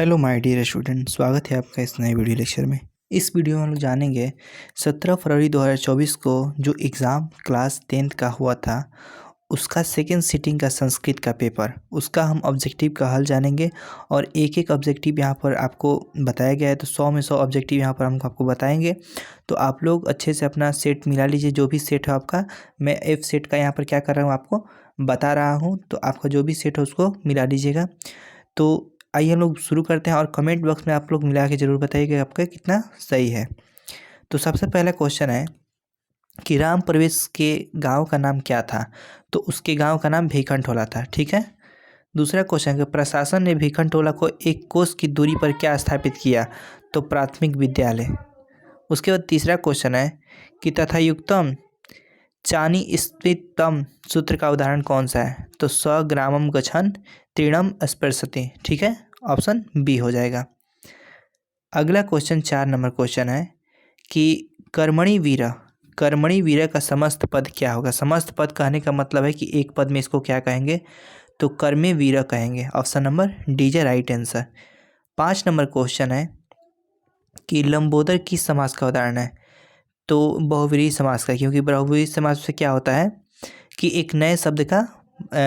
Hello my dear student, स्वागत है आपका इस नए वीडियो लेक्चर में। इस वीडियो में हम लोग जानेंगे 17 फरवरी 2024 को जो एग्ज़ाम क्लास 10th का हुआ था उसका सेकेंड सिटिंग का संस्कृत का पेपर, उसका हम ऑब्जेक्टिव का हल जानेंगे। और एक एक ऑब्जेक्टिव यहाँ पर आपको बताया गया है, तो 100 में 100 ऑब्जेक्टिव यहाँ पर हम आपको बताएंगे। तो आप लोग अच्छे से अपना सेट मिला लीजिए, जो भी सेट है आपका। मैं एफ सेट का यहाँ पर क्या कर रहा हूँ आपको बता रहा हूँ, तो आपका जो भी सेट है उसको मिला लीजिएगा। तो आइए हम लोग शुरू करते हैं, और कमेंट बॉक्स में आप लोग मिला के ज़रूर बताइएगा आपका कितना सही है। तो सबसे पहला क्वेश्चन है कि राम प्रवेश के गांव का नाम क्या था। तो उसके गांव का नाम भीखनटोला था, ठीक है। दूसरा क्वेश्चन है कि प्रशासन ने भीखनटोला को 1 कोस की दूरी पर क्या स्थापित किया। तो प्राथमिक विद्यालय। उसके बाद तीसरा क्वेश्चन है कि तथायुक्तम चानी स्थितम सूत्र का उदाहरण कौन सा है। तो स ग्रामम गच्छन् तृणम स्पृशति, ठीक है, ऑप्शन बी हो जाएगा। अगला क्वेश्चन 4 नंबर क्वेश्चन है कि कर्मणि वीर का समस्त पद क्या होगा। समस्त पद कहने का मतलब है कि एक पद में इसको क्या कहेंगे, तो कर्मे वीर कहेंगे। Option number D is right answer. 5 number question है कि लंबोदर किस समास का उदाहरण है। तो बहुव्रीहि समास का, क्योंकि बहुव्रीहि समास से क्या होता है कि एक नए शब्द का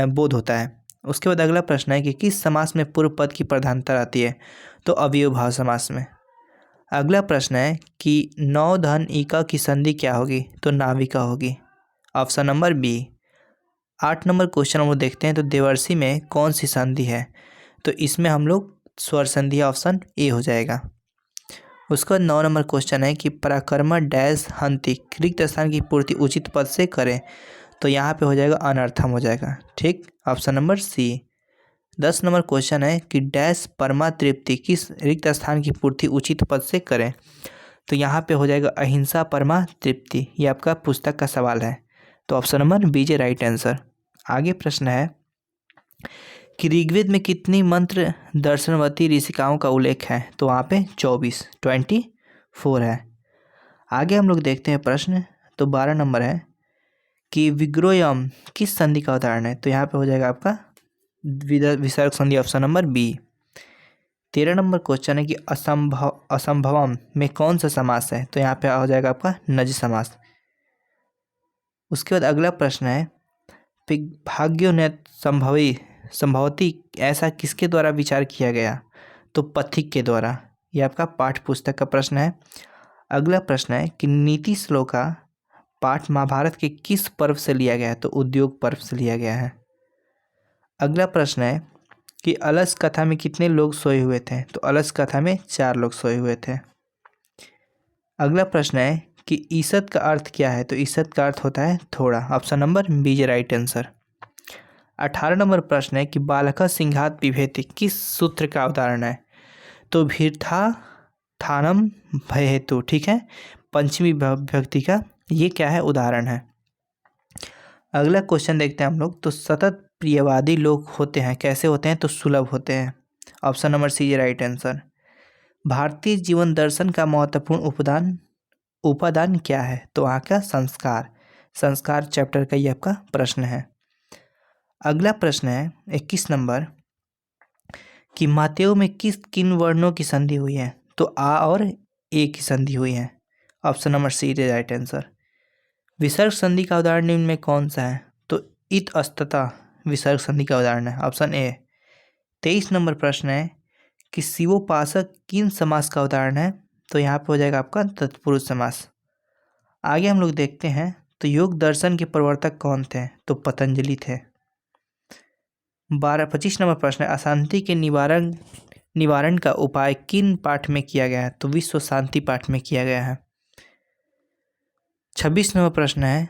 बोध होता है। उसके बाद अगला प्रश्न है कि किस समास में पूर्व पद की प्रधानता आती है। तो अवयव भाव समास में। अगला प्रश्न है कि नौ धन इका की संधि क्या होगी। तो नाविका होगी, option number B. 8 number question हम लोग देखते हैं, तो देवर्षि में कौन सी संधि है। तो इसमें हम लोग स्वर संधि, ऑप्शन ए हो जाएगा। उसके बाद 9 नंबर क्वेश्चन है कि पराक्रम डैश हंति रिक्त स्थान की पूर्ति उचित पद से करें। तो यहाँ पे हो जाएगा अनर्थम हो जाएगा, ठीक, option number C. 10 number question है कि डैश परमा तृप्ति किस रिक्त स्थान की पूर्ति उचित पद से करें। तो यहाँ पे हो जाएगा अहिंसा परमा तृप्ति। ये आपका पुस्तक का सवाल है, तो option number B is right answer. आगे प्रश्न है कि ऋग्वेद में कितनी मंत्र दर्शनवती ऋषिकाओं का उल्लेख है। तो वहाँ पे 24 है। आगे हम लोग देखते हैं प्रश्न, तो 12 नंबर है कि विग्रोयम किस संधि का उदाहरण है। तो यहाँ पे हो जाएगा आपका विसर्ग संधि, option number B. 13 number question है कि असंभवम में कौन सा समास है। तो यहाँ पे हो जाएगा आपका नज समास। उसके बाद अगला प्रश्न है भाग्योन्नत संभवती ऐसा किसके द्वारा विचार किया गया। तो पथिक के द्वारा। ये आपका पाठ्य पुस्तक का प्रश्न है। अगला प्रश्न है कि नीति श्लोका पाठ महाभारत के किस पर्व से लिया गया है। तो उद्योग पर्व से लिया गया है। अगला प्रश्न है कि अलस कथा में कितने लोग सोए हुए थे। तो अलस कथा में 4 लोग सोए हुए थे। अगला प्रश्न है कि ईसत का अर्थ क्या है। तो ईसत का अर्थ होता है थोड़ा, option number B is right answer. 18 number प्रश्न है कि बालका सिंघात पिबेति किस सूत्र का उदाहरण है। तो भीर्था थानम भयहेतु, ठीक है, पंचमी विभक्ति का ये क्या है उदाहरण है। अगला क्वेश्चन देखते हैं हम लोग, तो सतत प्रियवादी लोग होते हैं, कैसे होते हैं। तो सुलभ होते हैं, option number C is right answer. भारतीय जीवन दर्शन का महत्वपूर्ण उपादान क्या है। तो वहाँ का संस्कार चैप्टर का ये आपका प्रश्न है। अगला प्रश्न है 21 नंबर कि मातेय में किन वर्णों की संधि हुई है। तो आ और ए की संधि हुई है, option number C is right answer. विसर्ग संधि का उदाहरण निम्न में कौन सा है। तो इत अस्तता विसर्ग संधि का उदाहरण है, ऑप्शन ए। 23 नंबर प्रश्न है कि शिवोपासक किन समास का उदाहरण है। तो यहाँ पे हो जाएगा आपका तत्पुरुष समास। आगे हम लोग देखते हैं, तो योग दर्शन के प्रवर्तक कौन थे। तो पतंजलि थे। 25 नंबर प्रश्न है अशांति के निवारण का उपाय किन पाठ में किया गया है। तो विश्व शांति पाठ में किया गया है। 26 नंबर प्रश्न है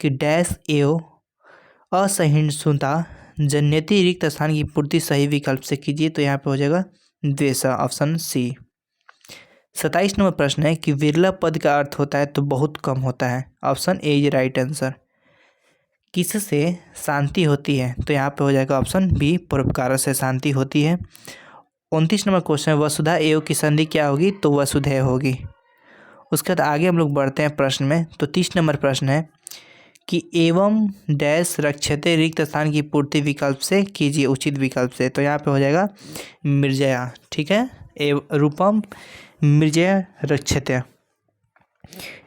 कि डैश एव असहिष्णुता जन्यति रिक्त स्थान की पूर्ति सही विकल्प से कीजिए। तो यहाँ पे हो जाएगा द्वेषा, ऑप्शन सी। 27 नंबर प्रश्न है कि विरला पद का अर्थ होता है तो बहुत कम होता है, option A is right answer. किससे शांति होती है। तो यहाँ पे हो जाएगा ऑप्शन बी, परोपकार से शांति होती है। 29 नंबर क्वेश्चन है वसुधा एव की संधि क्या होगी। तो वसुधैव होगी। उसके बाद आगे हम लोग बढ़ते हैं प्रश्न में, तो 30 नंबर प्रश्न है कि एवं डैश रक्षते रिक्त स्थान की पूर्ति विकल्प से कीजिए उचित विकल्प से। तो यहाँ पे हो जाएगा मृजया, ठीक है, रूपम मृजया रक्षते।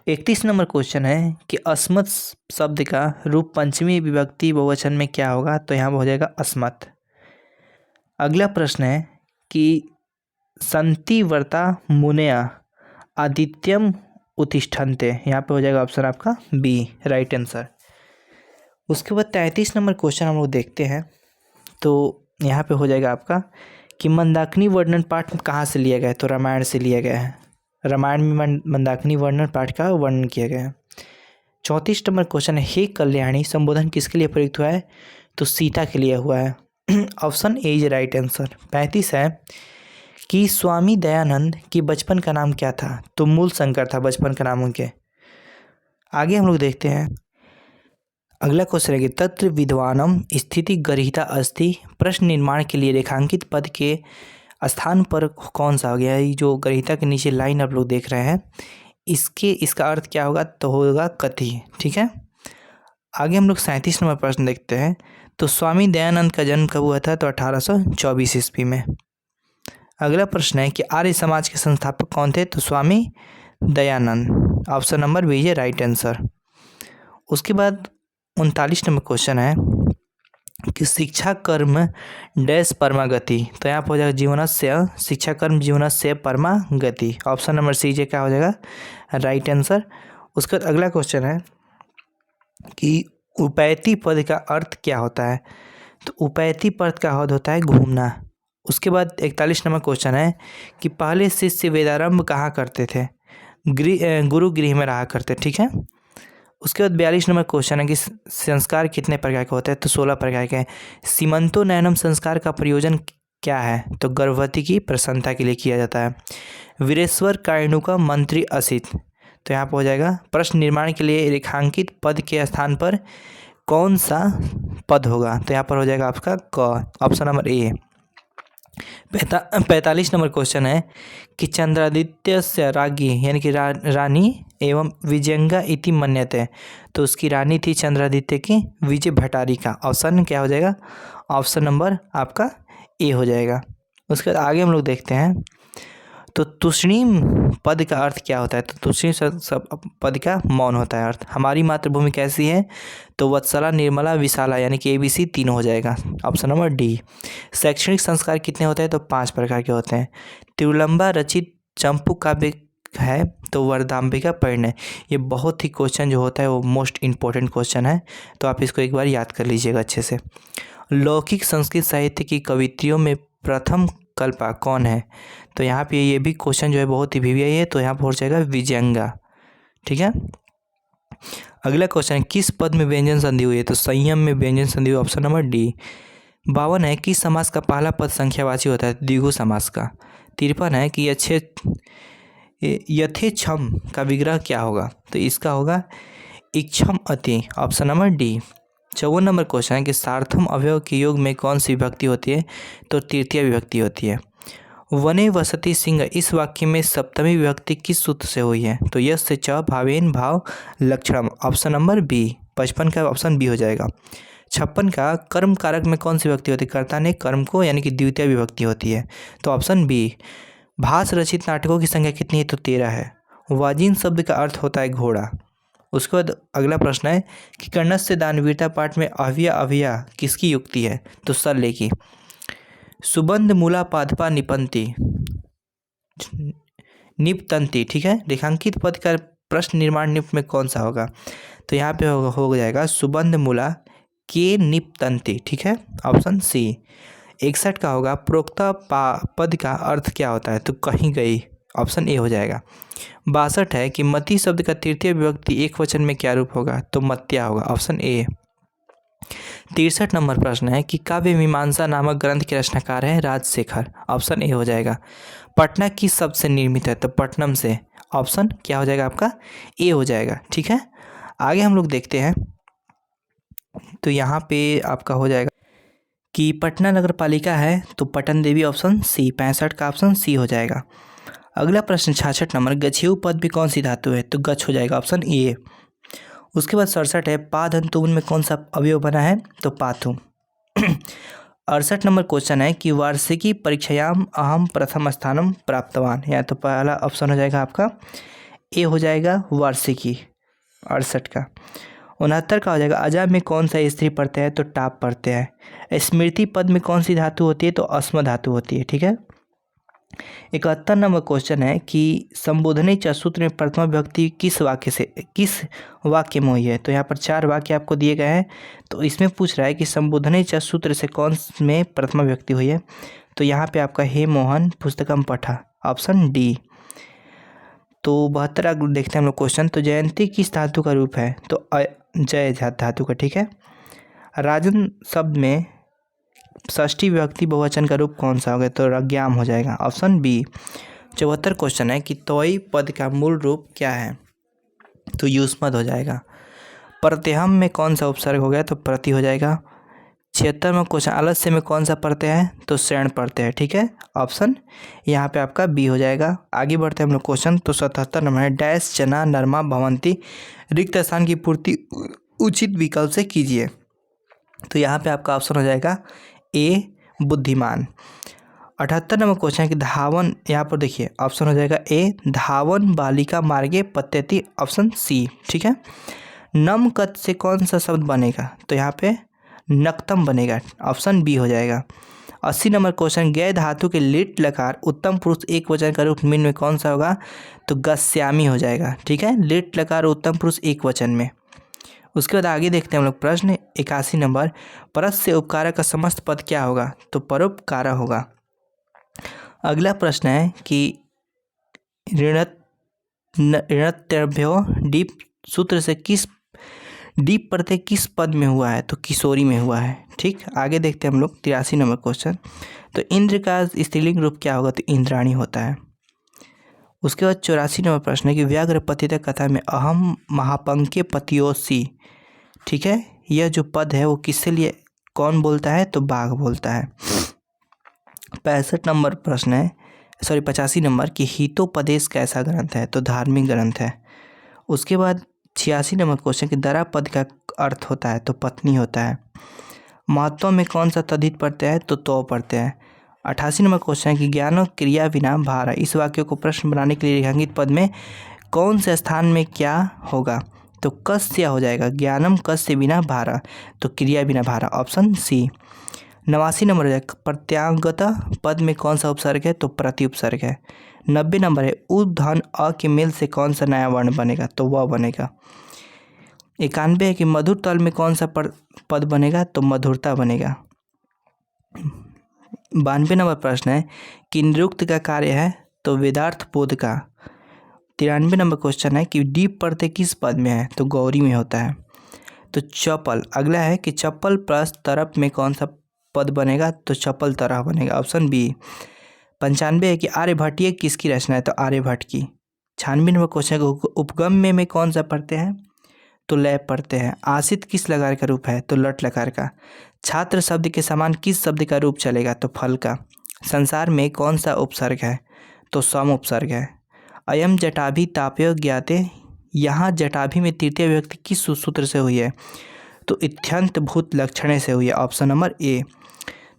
31 नंबर क्वेश्चन है कि अस्मत् शब्द का रूप पंचमी विभक्ति बहुवचन में क्या होगा? तो यहाँ हो जाएगा अस्मत्। अगला प्रश्न है कि संति वर्ता मुनया आदित्यम उत्तिष्ठन्ते, यहाँ पे हो जाएगा ऑप्शन आपका बी, राइट आंसर। उसके बाद 33 नंबर क्वेश्चन हम लोग देखते हैं। तो यहाँ पे हो जाएगा आपका कि मंदाकिनी वर्णन पाठ कहाँ से लिया गया है? तो रामायण से लिया गया है। रामायण में मंदाकिनी वर्णन पाठ का वर्णन किया गया है। 34 नंबर क्वेश्चन है, हे कल्याणी संबोधन किसके लिए प्रयुक्त हुआ है? तो सीता के लिए हुआ है। Option A is right answer. 35 है कि स्वामी दयानंद की बचपन का नाम क्या था? तो मूल शंकर था बचपन का नाम उनके। आगे हम लोग देखते हैं। अगला क्वेश्चन है कि तत्र विद्वानम स्थिति गर्हिता अस्ति, प्रश्न निर्माण के लिए रेखांकित पद के स्थान पर कौन सा हो गया? ये जो गर्हिता के नीचे लाइन आप लोग देख रहे हैं, इसका अर्थ क्या होगा? तो होगा कथि, ठीक है। आगे हम लोग 37 नंबर प्रश्न देखते हैं। तो स्वामी दयानंद का जन्म कब हुआ था? तो 1824 ईस्वी में। अगला प्रश्न है कि आर्य समाज के संस्थापक कौन थे? तो Swami Dayanand. Option number B है राइट आंसर। उसके बाद 39 नंबर क्वेश्चन है कि शिक्षा कर्म डैश परमागति। तो यहाँ पर हो जाएगा जीवनस्य, शिक्षा कर्म जीवनस्य परमागति। ऑप्शन नंबर सी जे क्या हो जाएगा? Right answer. उसके बाद अगला क्वेश्चन है कि उपैति पद का अर्थ क्या होता है? तो उपैति पद का अर्थ होता है घूमना। उसके बाद 41 नंबर क्वेश्चन है कि पहले शिष्य वेदारंभ कहाँ करते थे? गुरु गृह में रहा करते, ठीक है। उसके बाद 42 नंबर क्वेश्चन है कि संस्कार कितने प्रकार के होते हैं? तो 16 प्रकार के हैं। सीमंतो नयनम संस्कार का प्रयोजन क्या है? तो गर्भवती की प्रसन्नता के लिए किया जाता है। वीरेश्वर कायणु का मंत्री असित। तो यहाँ पर हो जाएगा प्रश्न निर्माण के लिए रेखांकित पद के स्थान पर कौन सा पद होगा? तो यहाँ पर हो जाएगा आपका क, option number A. 45 number question है कि चंद्रादित्य से राज्ञी यानी कि रानी एवं विजयंगा इति मन्यते। तो उसकी रानी थी चंद्रादित्य की विजय भटारिका। ऑप्शन क्या हो जाएगा? ऑप्शन नंबर आपका ए हो जाएगा। उसके बाद आगे हम लोग देखते हैं। तो तुष्णीम पद का अर्थ क्या होता है? तो तुष्णीम पद का मौन होता है अर्थ। हमारी मातृभूमि कैसी है? तो वत्सला निर्मला विशाला यानी कि ABC 3 हो जाएगा। Option number D. शैक्षणिक संस्कार कितने होते हैं? तो 5 प्रकार के होते हैं। तिरुलंबा रचित चंपू काव्य है तो वरदाम्बिका परिणय। ये बहुत ही क्वेश्चन जो होता है वो मोस्ट इम्पोर्टेंट क्वेश्चन है, तो आप इसको एक बार याद कर लीजिएगा अच्छे से। लौकिक संस्कृत साहित्य की कवित्रियों में प्रथम कल्पा कौन है? तो यहाँ पे ये भी क्वेश्चन जो है बहुत ही VVI है, तो यहाँ पर हो जाएगा विजयंगा, ठीक है। अगला क्वेश्चन है किस पद में व्यंजन संधि हुई है? तो संयम में व्यंजन संधि हुई, ऑप्शन नंबर डी। 52 है किस समास का पहला पद संख्यावाची होता है? द्विगु समास का। 53 है कि यथेक्षम का विग्रह क्या होगा? तो इसका होगा इक्षम अति, option number D. 54 number question है कि सार्थम अवयव के योग में कौन सी विभक्ति होती है? तो तृतीय विभक्ति होती है। वने वसति सिंह इस वाक्य में सप्तमी विभक्ति किस सूत्र से हुई है? तो यश से च भावेन भाव लक्षणम, ऑप्शन नंबर बी। 55 का ऑप्शन बी हो जाएगा। 56 का कर्म कारक में कौन सी विभक्ति होती है? कर्ता ने कर्म को यानी कि द्वितीय विभक्ति होती है, तो ऑप्शन बी। भास रचित नाटकों की संख्या कितनी है? तो 13 है। वाजिन शब्द का अर्थ होता है घोड़ा। उसके बाद अगला प्रश्न है कि कर्णस्य दानवीरता पाठ में अव्या किसकी युक्ति है? तो शल्य की। सुबंध मूला पादपा निपंती निपतंती, ठीक है। रेखांकित पद का प्रश्न निर्माण निप में कौन सा होगा? तो यहाँ पे हो जाएगा सुबंध मूला के निपतंती, ठीक है, ऑप्शन सी। 61 का होगा प्रोक्ता पद का अर्थ क्या होता है? तो कहीं गई, ऑप्शन ए हो जाएगा। 62 है कि मति शब्द का तृतीय विभक्ति एक वचन में क्या रूप होगा? तो मत्या होगा, ऑप्शन ए। 63 नंबर प्रश्न है कि काव्य मीमांसा नामक ग्रंथ के रचनाकार है राजशेखर, ऑप्शन ए हो जाएगा। पटना किस शब्द से निर्मित है? तो पटनम से, ऑप्शन क्या हो जाएगा आपका? ए हो जाएगा, ठीक है। आगे हम लोग देखते हैं। तो यहाँ पे आपका हो जाएगा कि पटना नगर पालिका है तो पटन देवी, ऑप्शन सी। 65 का ऑप्शन सी हो जाएगा। अगला प्रश्न 66 नंबर गच्छेऊ पद भी कौन सी धातु है? तो गच्छ हो जाएगा, ऑप्शन ए। उसके बाद 67 है, पा दंतु में कौन सा अवयव बना है? तो पाथु। 68 नंबर क्वेश्चन है कि वार्षिकी परीक्षायाम अहम प्रथम स्थानम प्राप्तवान। या तो पहला ऑप्शन हो जाएगा आपका ए हो जाएगा वार्षिकी 68 का। 69 का हो जाएगा अजा में कौन सा स्त्री पढ़ते हैं? तो टाप पढ़ते हैं। स्मृति पद में कौन सी धातु होती है? तो अस्म धातु होती है। ठीक है। 71 नंबर क्वेश्चन है कि संबोधनी च सूत्र में प्रथमा विभक्ति किस वाक्य में हुई है? तो यहाँ पर 4 वाक्य आपको दिए गए हैं, तो इसमें पूछ रहा है कि संबोधनी च सूत्र से कौन में प्रथमा विभक्ति हुई है? तो यहाँ पे आपका हे मोहन पुस्तकम पठा, ऑप्शन डी। तो 72 देखते हैं हम लोग क्वेश्चन। तो जयंती किस धातु का रूप है? तो जय धातु का। ठीक है। राजन शब्द में षष्ठी विभक्ति बहुवचन का रूप कौन सा होगा? तो रज्ञाम हो जाएगा, ऑप्शन बी। 74 क्वेश्चन है कि तोई पद का मूल रूप क्या है? तो युष्मद हो जाएगा। प्रत्यहम में कौन सा उपसर्ग हो गया? तो प्रति हो जाएगा। 76 में क्वेश्चन आलस्य में कौन सा पढ़ते हैं? तो शरण पढ़ते हैं। ठीक है, ऑप्शन यहाँ पे आपका बी हो जाएगा। आगे बढ़ते हैं हम लोग क्वेश्चन। तो 77 नंबर है, डैश चना नरमा भवंती रिक्त स्थान की पूर्ति उचित विकल्प से कीजिए। तो यहाँ पे आपका ऑप्शन हो जाएगा ए बुद्धिमान। 78 नंबर क्वेश्चन है कि धावन, यहाँ पर देखिए ऑप्शन हो जाएगा ए धावन बालिका मार्गे पत्यति, ऑप्शन सी। ठीक है। नम कत से कौन सा शब्द बनेगा? तो यहाँ पे नक्तम बनेगा, ऑप्शन बी हो जाएगा। 80 नंबर क्वेश्चन, गय धातु के लिट लकार उत्तम पुरुष एक वचन का रूप निम्न में कौन सा होगा? तो गस्यामी हो जाएगा। ठीक है, लिट लकार उत्तम पुरुष एक वचन में। उसके बाद आगे देखते हैं हम लोग प्रश्न 81 नंबर, परस से उपकारक का समस्त पद क्या होगा? तो परोपकार होगा। अगला प्रश्न है कि ऋणत्यभ्यो डीप सूत्र से किस डीप प्रत्यय किस पद में हुआ है? तो किशोरी में हुआ है। ठीक, आगे देखते हैं हम लोग 83 नंबर क्वेश्चन। तो इंद्र का स्त्रीलिंग रूप क्या होगा? तो इंद्राणी होता है। उसके बाद 84 नंबर प्रश्न है कि व्याघ्र पतिता कथा में अहम महापंके पतियोसी, ठीक है, यह जो पद है वो किससे लिए कौन बोलता है? तो बाघ बोलता है। 65 नंबर प्रश्न है, 85 नंबर कि हितोपदेश कैसा ग्रंथ है? तो धार्मिक ग्रंथ है। उसके बाद 86 नंबर क्वेश्चन कि दरा पद का अर्थ होता है? तो पत्नी होता है। महत्व में कौन सा तद्धित पढ़ते हैं? तो पढ़ते हैं। 88 नंबर क्वेश्चन है कि ज्ञान क्रिया विना भारा, इस वाक्य को प्रश्न बनाने के लिए रेखांकित पद में कौन से स्थान में क्या होगा? तो कस्य हो जाएगा, ज्ञानम कस्य बिना भारा, तो क्रिया बिना भारा, ऑप्शन सी। 89 नंबर है, प्रत्यांगत पद में कौन सा उपसर्ग है? तो प्रति उपसर्ग है। 90 नंबर है, उद धन अ के मेल से कौन सा नया वर्ण बनेगा? तो वह बनेगा। 91 है कि मधुर तल में कौन सा पद बनेगा? तो मधुरता बनेगा। 92 नंबर प्रश्न है कि निरुक्त का कार्य है? तो वेदार्थ बोध का। 93 नंबर क्वेश्चन है कि डीप प्रत्यय किस पद में है? तो गौरी में होता है। तो चप्पल, अगला है कि चप्पल प्लस तरफ में कौन सा पद बनेगा? तो चप्पल तरह बनेगा, ऑप्शन बी। 95 है कि आर्यभट्टीय किसकी रचना है? तो आर्यभट्ट की। 96 नंबर क्वेश्चन है उपगम्य में कौन सा पढ़ते हैं? तो लय पढ़ते हैं। आशित किस लकार का रूप है? तो लट लकार का। छात्र शब्द के समान किस शब्द का रूप चलेगा? तो फल का। संसार में कौन सा उपसर्ग है? तो सम उपसर्ग है। अयम जटाभि ताप्य ज्ञाते, यहाँ जटाभि में तृतीय विभक्ति किस सूत्र से हुई है? तो इत्यंत भूत लक्षणे से हुई है, ऑप्शन नंबर ए।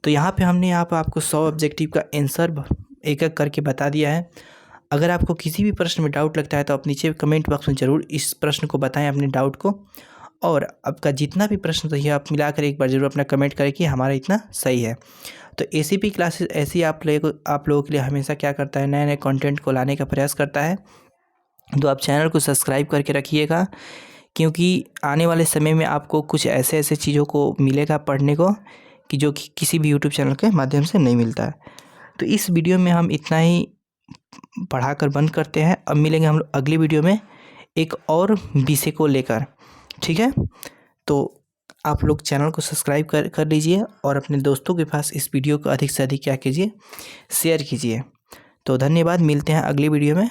तो यहाँ पे हमने आपको 100 ऑब्जेक्टिव का आंसर एक एक करके बता दिया है। अगर आपको किसी भी प्रश्न में डाउट लगता है तो आप नीचे कमेंट बॉक्स में ज़रूर इस प्रश्न को बताएं, अपने डाउट को। और आपका जितना भी प्रश्न सही है आप मिलाकर एक बार ज़रूर अपना कमेंट करें कि हमारा इतना सही है। तो ACP क्लासेस ऐसी आप लोगों के लिए हमेशा क्या करता है, नए नए कंटेंट को लाने का प्रयास करता है। तो आप चैनल को सब्सक्राइब करके रखिएगा, क्योंकि आने वाले समय में आपको कुछ ऐसे चीज़ों को मिलेगा पढ़ने को कि जो किसी भी यूट्यूब चैनल के माध्यम से नहीं मिलता है। तो इस वीडियो में हम इतना ही पढ़ाकर बंद करते हैं। अब मिलेंगे हम लोग अगली वीडियो में एक और विषय को लेकर, ठीक है। तो आप लोग चैनल को सब्सक्राइब कर लीजिए और अपने दोस्तों के पास इस वीडियो को अधिक से अधिक क्या कीजिए, शेयर कीजिए। तो धन्यवाद, मिलते हैं अगली वीडियो में।